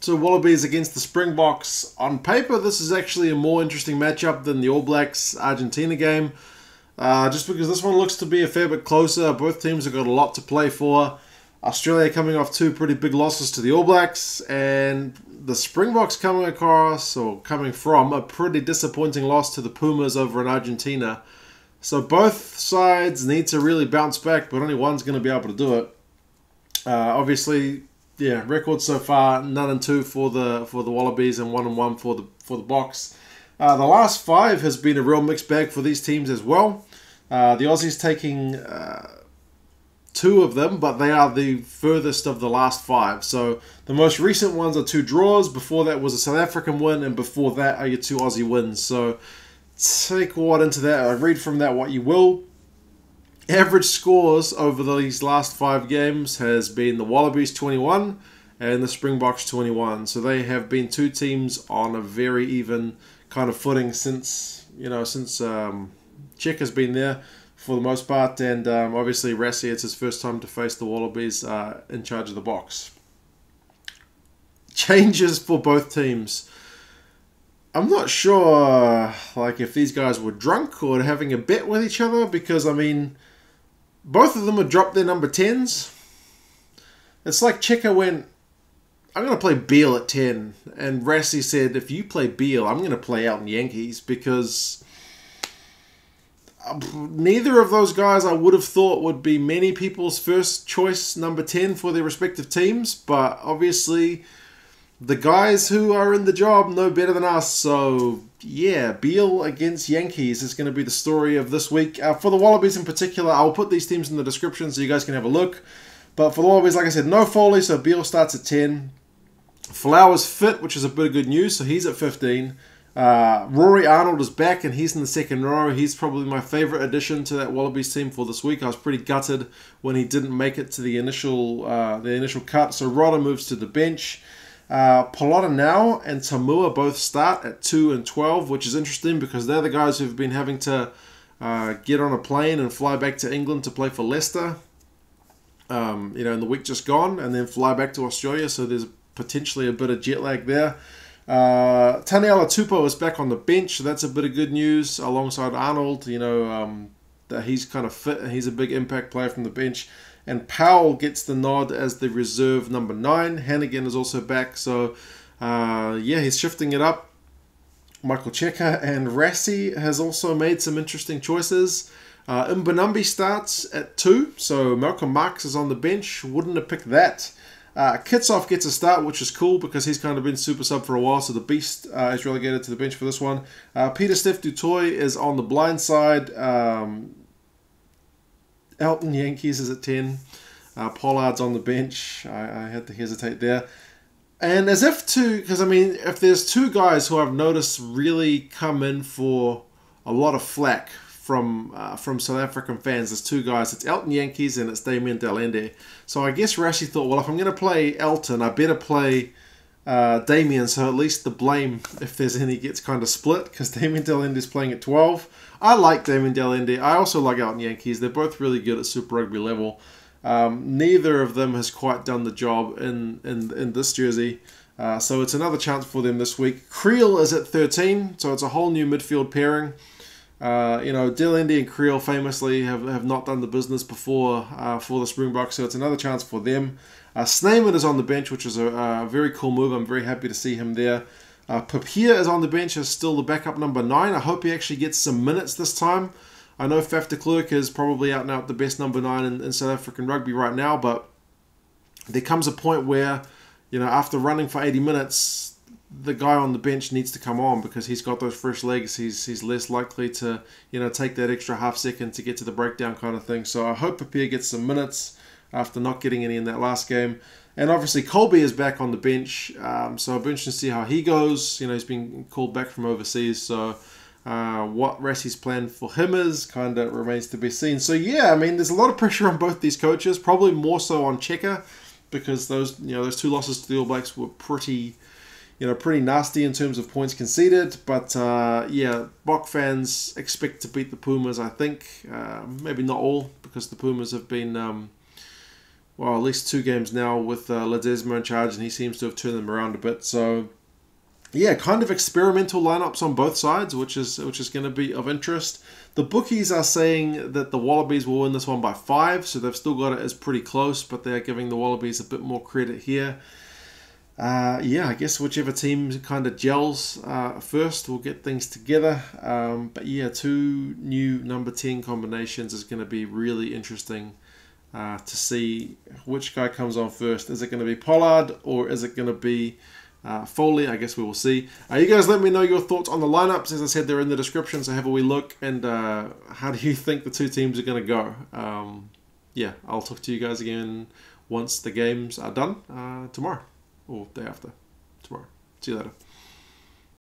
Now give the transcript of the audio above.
So Wallabies against the Springboks. On paper, this is actually a more interesting matchup than the All Blacks Argentina game. Just because this one looks to be a fair bit closer. Both teams have got a lot to play for. Australia coming off 2 pretty big losses to the All Blacks, and the Springboks coming from a pretty disappointing loss to the Pumas over in Argentina. So both sides need to really bounce back, but only one's going to be able to do it. Obviously, yeah, record so far 9-2 for the Wallabies and 1-1 for the Boks. The last 5 has been a real mixed bag for these teams as well. The Aussies taking 2 of them, but they are the furthest of the last 5. So the most recent ones are 2 draws. Before that was a South African win, and before that are your 2 Aussie wins. So take what into that. Read from that what you will. Average scores over these last 5 games has been the Wallabies 21 and the Springboks 21. So they have been 2 teams on a very even kind of footing since Czech has been there for the most part, and obviously Rassie, it's his first time to face the Wallabies in charge of the Boks. Changes for both teams. I'm not sure if these guys were drunk or having a bet with each other, because I mean, both of them had dropped their number 10s. It's like Cheika went, I'm going to play Beale at 10. And Rassie said, if you play Beale, I'm going to play out in Jantjies, because neither of those guys I would have thought would be many people's first choice number 10 for their respective teams. But obviously, the guys who are in the job know better than us. So yeah, Beale against Jantjies is going to be the story of this week. For the Wallabies in particular, I'll put these teams in the description so you guys can have a look. But for the Wallabies, like I said, no Foley, so Beale starts at 10. Folau is fit, which is a bit of good news, so he's at 15. Rory Arnold is back, and he's in the second row. He's probably my favourite addition to that Wallabies team for this week. I was pretty gutted when he didn't make it to the initial cut. So Rodder moves to the bench. Polota-Nau and Toomua both start at 2 and 12, which is interesting because they're the guys who've been having to get on a plane and fly back to England to play for Leicester, in the week just gone, and then fly back to Australia, so there's potentially a bit of jet lag there. Taniela Tupou is back on the bench, so that's a bit of good news alongside Arnold, that he's kind of fit and he's a big impact player from the bench. And Powell gets the nod as the reserve number 9. Hannigan is also back, so he's shifting it up. Michael Cheika and Rassie has also made some interesting choices. Mbonambi starts at 2, so Malcolm Marx is on the bench. Wouldn't have picked that. Kitsoff gets a start, which is cool because he's kind of been super sub for a while, so the Beast is relegated to the bench for this one. Pieter-Steph du Toit is on the blind side. Elton Jantjies is at 10. Pollard's on the bench. I had to hesitate there. And as if to, because I mean, if there's 2 guys who I've noticed really come in for a lot of flack from South African fans, there's 2 guys. It's Elton Jantjies and it's Damian de Allende. So I guess Rassie thought, well, if I'm going to play Elton, I better play Damian, so at least the blame, if there's any, gets kind of split, because Damian de Allende is playing at 12. I like Damian de Allende. I also like Elton Jantjies. They're both really good at Super Rugby level. Neither of them has quite done the job in this jersey. So it's another chance for them this week. Creel is at 13, so it's a whole new midfield pairing. De Allende and Creel famously have not done the business before for the Springboks, so it's another chance for them. Snyman is on the bench, which is a very cool move. I'm very happy to see him there. Papier is on the bench as still the backup number 9. I hope he actually gets some minutes this time. I know Faf de Klerk is probably out and out the best number 9 in South African rugby right now, but there comes a point where, after running for 80 minutes, the guy on the bench needs to come on because he's got those fresh legs. He's less likely to, take that extra half second to get to the breakdown kind of thing. So I hope Papier gets some minutes after not getting any in that last game. And obviously Colby is back on the bench, so I'll be interested to see how he goes. He's been called back from overseas, so what Rassie's plan for him is kind of remains to be seen. So yeah, I mean, there's a lot of pressure on both these coaches, probably more so on Cheika, because those 2 losses to the All Blacks were pretty nasty in terms of points conceded. But Bok fans expect to beat the Pumas, I think. Maybe not all, because the Pumas have been well, at least 2 games now with Ledesma in charge, and he seems to have turned them around a bit. So, yeah, kind of experimental lineups on both sides, which is going to be of interest. The bookies are saying that the Wallabies will win this one by 5, so they've still got it as pretty close, but they're giving the Wallabies a bit more credit here. Yeah, I guess whichever team kind of gels first will get things together. But yeah, 2 new number 10 combinations is going to be really interesting to see which guy comes on first. Is it going to be Pollard or is it going to be Foley? I guess we will see. You guys let me know your thoughts on the lineups. As I said, they're in the description, so have a wee look. And how do you think the 2 teams are going to go? Yeah, I'll talk to you guys again once the games are done tomorrow. Or day after tomorrow. See you later.